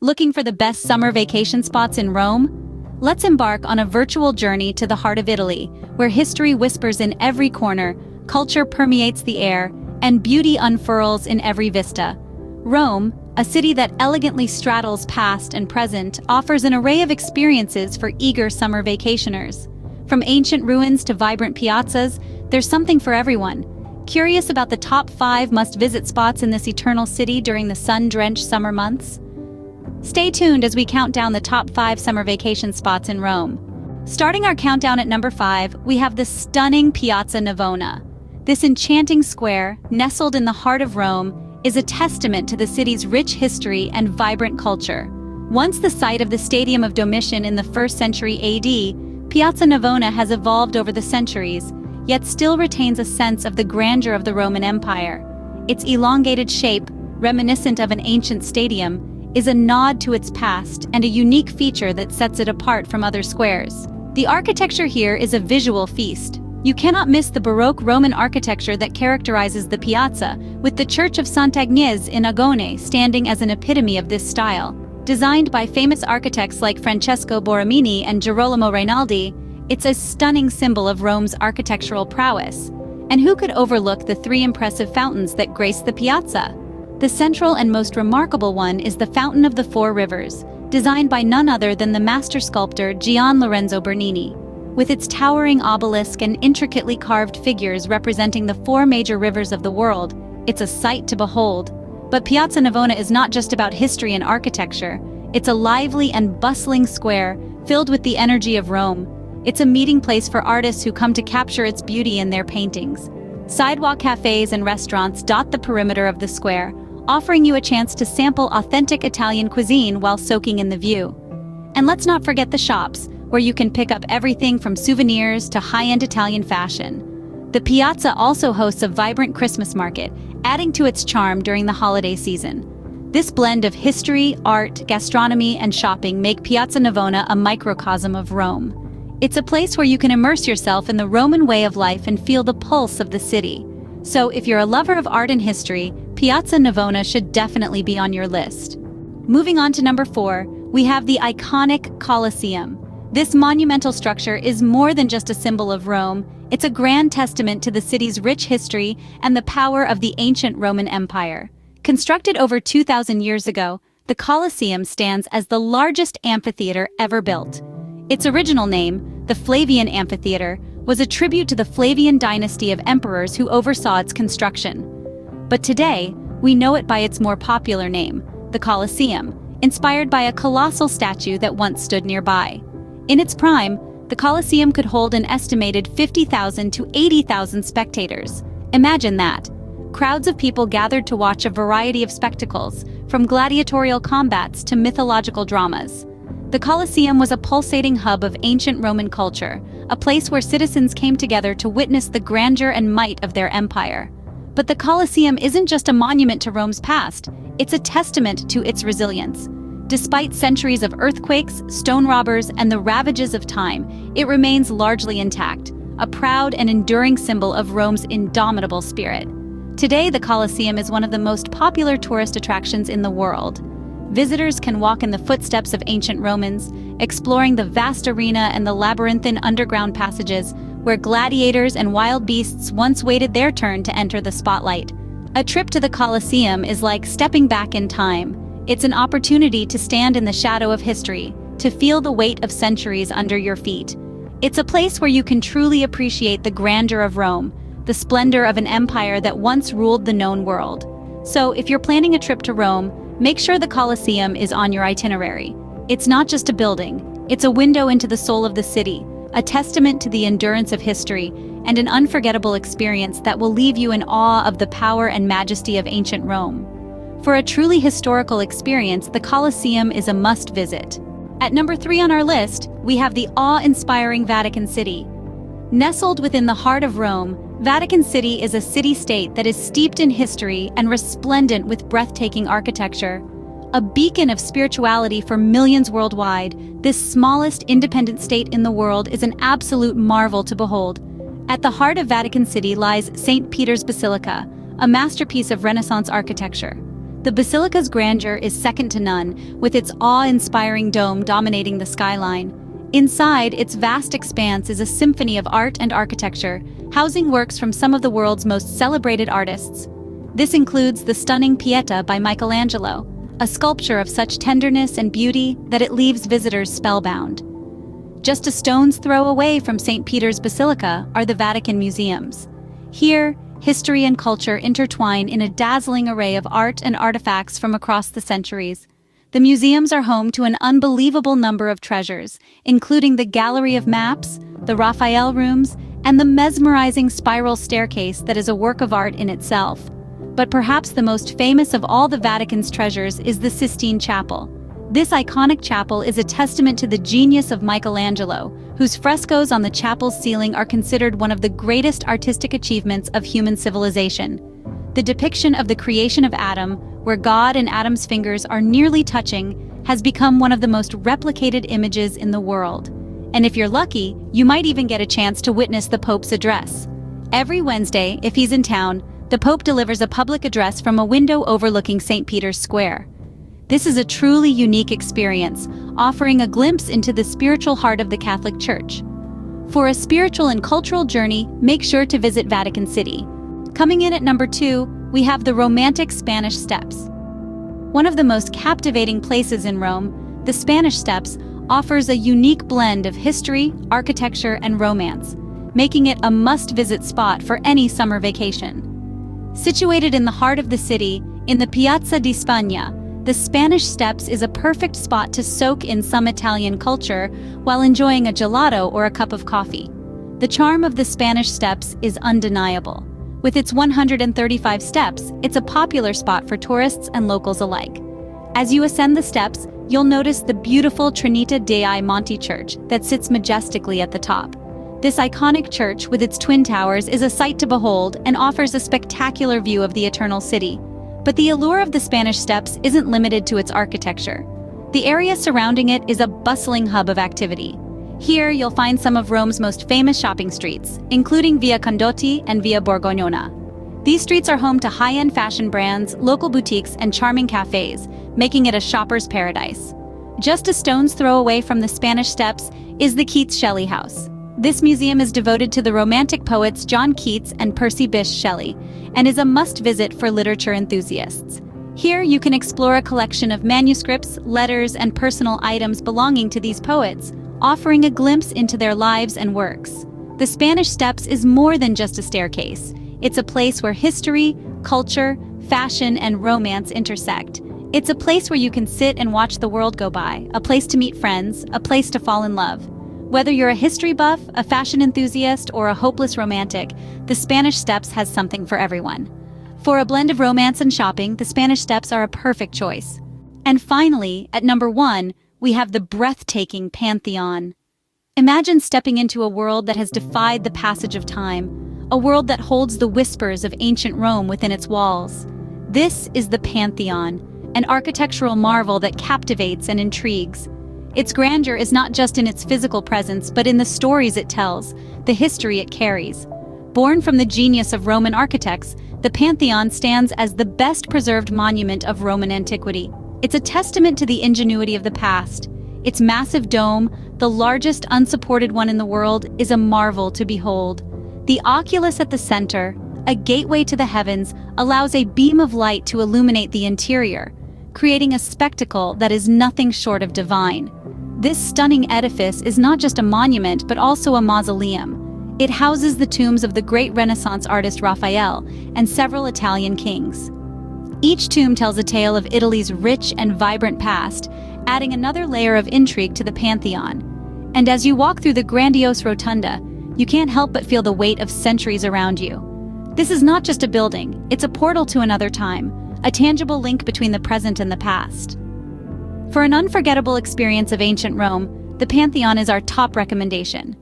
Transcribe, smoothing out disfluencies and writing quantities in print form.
Looking for the best summer vacation spots in Rome? Let's embark on a virtual journey to the heart of Italy, where history whispers in every corner, culture permeates the air, and beauty unfurls in every vista. Rome, a city that elegantly straddles past and present, offers an array of experiences for eager summer vacationers. From ancient ruins to vibrant piazzas, there's something for everyone. Curious about the top 5 must-visit spots in this eternal city during the sun-drenched summer months? Stay tuned as we count down the top 5 summer vacation spots in Rome. Starting our countdown at number 5, we have the stunning Piazza Navona. This enchanting square, nestled in the heart of Rome, is a testament to the city's rich history and vibrant culture. Once the site of the Stadium of Domitian in the 1st century AD, Piazza Navona has evolved over the centuries, yet still retains a sense of the grandeur of the Roman Empire. Its elongated shape, reminiscent of an ancient stadium, is a nod to its past and a unique feature that sets it apart from other squares. The architecture here is a visual feast. You cannot miss the Baroque Roman architecture that characterizes the piazza, with the Church of Sant'Agnese in Agone standing as an epitome of this style. Designed by famous architects like Francesco Borromini and Girolamo Rinaldi, it's a stunning symbol of Rome's architectural prowess. And who could overlook the 3 impressive fountains that grace the piazza? The central and most remarkable one is the Fountain of the Four Rivers, designed by none other than the master sculptor Gian Lorenzo Bernini. With its towering obelisk and intricately carved figures representing the 4 major rivers of the world, it's a sight to behold. But Piazza Navona is not just about history and architecture. It's a lively and bustling square filled with the energy of Rome. It's a meeting place for artists who come to capture its beauty in their paintings. Sidewalk cafes and restaurants dot the perimeter of the square, offering you a chance to sample authentic Italian cuisine while soaking in the view. And let's not forget the shops, where you can pick up everything from souvenirs to high-end Italian fashion. The piazza also hosts a vibrant Christmas market, adding to its charm during the holiday season. This blend of history, art, gastronomy, and shopping make Piazza Navona a microcosm of Rome. It's a place where you can immerse yourself in the Roman way of life and feel the pulse of the city. So if you're a lover of art and history, Piazza Navona should definitely be on your list. Moving on to number 4, we have the iconic Colosseum. This monumental structure is more than just a symbol of Rome. It's a grand testament to the city's rich history and the power of the ancient Roman Empire. Constructed over 2,000 years ago, the Colosseum stands as the largest amphitheater ever built. Its original name, the Flavian Amphitheater, was a tribute to the Flavian dynasty of emperors who oversaw its construction. But today, we know it by its more popular name, the Colosseum, inspired by a colossal statue that once stood nearby. In its prime, the Colosseum could hold an estimated 50,000 to 80,000 spectators. Imagine that. Crowds of people gathered to watch a variety of spectacles, from gladiatorial combats to mythological dramas. The Colosseum was a pulsating hub of ancient Roman culture, a place where citizens came together to witness the grandeur and might of their empire. But the Colosseum isn't just a monument to Rome's past, it's a testament to its resilience. Despite centuries of earthquakes, stone robbers, and the ravages of time, it remains largely intact, a proud and enduring symbol of Rome's indomitable spirit. Today, the Colosseum is one of the most popular tourist attractions in the world. Visitors can walk in the footsteps of ancient Romans, exploring the vast arena and the labyrinthine underground passages where gladiators and wild beasts once waited their turn to enter the spotlight. A trip to the Colosseum is like stepping back in time. It's an opportunity to stand in the shadow of history, to feel the weight of centuries under your feet. It's a place where you can truly appreciate the grandeur of Rome, the splendor of an empire that once ruled the known world. So, if you're planning a trip to Rome, make sure the Colosseum is on your itinerary. It's not just a building, it's a window into the soul of the city, a testament to the endurance of history, and an unforgettable experience that will leave you in awe of the power and majesty of ancient Rome. For a truly historical experience, the Colosseum is a must-visit. At number 3 on our list, we have the awe-inspiring Vatican City. Nestled within the heart of Rome, Vatican City is a city-state that is steeped in history and resplendent with breathtaking architecture. A beacon of spirituality for millions worldwide, this smallest independent state in the world is an absolute marvel to behold. At the heart of Vatican City lies St. Peter's Basilica, a masterpiece of Renaissance architecture. The basilica's grandeur is second to none, with its awe-inspiring dome dominating the skyline. Inside, its vast expanse is a symphony of art and architecture, housing works from some of the world's most celebrated artists. This includes the stunning Pieta by Michelangelo, a sculpture of such tenderness and beauty that it leaves visitors spellbound. Just a stone's throw away from St. Peter's Basilica are the Vatican museums. Here, history and culture intertwine in a dazzling array of art and artifacts from across the centuries. The museums are home to an unbelievable number of treasures, including the Gallery of Maps, the Raphael Rooms, and the mesmerizing spiral staircase that is a work of art in itself. But perhaps the most famous of all the Vatican's treasures is the Sistine Chapel. This iconic chapel is a testament to the genius of Michelangelo, whose frescoes on the chapel's ceiling are considered one of the greatest artistic achievements of human civilization. The depiction of the creation of Adam, where God and Adam's fingers are nearly touching, has become one of the most replicated images in the world. And if you're lucky, you might even get a chance to witness the Pope's address. Every Wednesday, if he's in town, the Pope delivers a public address from a window overlooking St. Peter's Square. This is a truly unique experience, offering a glimpse into the spiritual heart of the Catholic Church. For a spiritual and cultural journey, make sure to visit Vatican City. Coming in at number 2, we have the romantic Spanish Steps. One of the most captivating places in Rome, the Spanish Steps offers a unique blend of history, architecture, and romance, making it a must-visit spot for any summer vacation. Situated in the heart of the city, in the Piazza di Spagna, the Spanish Steps is a perfect spot to soak in some Italian culture while enjoying a gelato or a cup of coffee. The charm of the Spanish Steps is undeniable. With its 135 steps, it's a popular spot for tourists and locals alike. As you ascend the steps, you'll notice the beautiful Trinita dei Monti Church that sits majestically at the top. This iconic church, with its twin towers, is a sight to behold and offers a spectacular view of the Eternal City. But the allure of the Spanish Steps isn't limited to its architecture. The area surrounding it is a bustling hub of activity. Here, you'll find some of Rome's most famous shopping streets, including Via Condotti and Via Borgognona. These streets are home to high-end fashion brands, local boutiques, and charming cafes, making it a shopper's paradise. Just a stone's throw away from the Spanish Steps is the Keats Shelley House. This museum is devoted to the romantic poets John Keats and Percy Bysshe Shelley, and is a must-visit for literature enthusiasts. Here, you can explore a collection of manuscripts, letters, and personal items belonging to these poets, offering a glimpse into their lives and works. The Spanish Steps is more than just a staircase. It's a place where history, culture, fashion, and romance intersect. It's a place where you can sit and watch the world go by, a place to meet friends, a place to fall in love. Whether you're a history buff, a fashion enthusiast, or a hopeless romantic, the Spanish Steps has something for everyone. For a blend of romance and shopping, the Spanish Steps are a perfect choice. And finally, at number 1, we have the breathtaking Pantheon. Imagine stepping into a world that has defied the passage of time, a world that holds the whispers of ancient Rome within its walls. This is the Pantheon, an architectural marvel that captivates and intrigues. Its grandeur is not just in its physical presence, but in the stories it tells, the history it carries. Born from the genius of Roman architects, the Pantheon stands as the best-preserved monument of Roman antiquity. It's a testament to the ingenuity of the past. Its massive dome, the largest unsupported one in the world, is a marvel to behold. The oculus at the center, a gateway to the heavens, allows a beam of light to illuminate the interior, creating a spectacle that is nothing short of divine. This stunning edifice is not just a monument, but also a mausoleum. It houses the tombs of the great Renaissance artist Raphael and several Italian kings. Each tomb tells a tale of Italy's rich and vibrant past, adding another layer of intrigue to the Pantheon. And as you walk through the grandiose rotunda, you can't help but feel the weight of centuries around you. This is not just a building, it's a portal to another time, a tangible link between the present and the past. For an unforgettable experience of ancient Rome, the Pantheon is our top recommendation.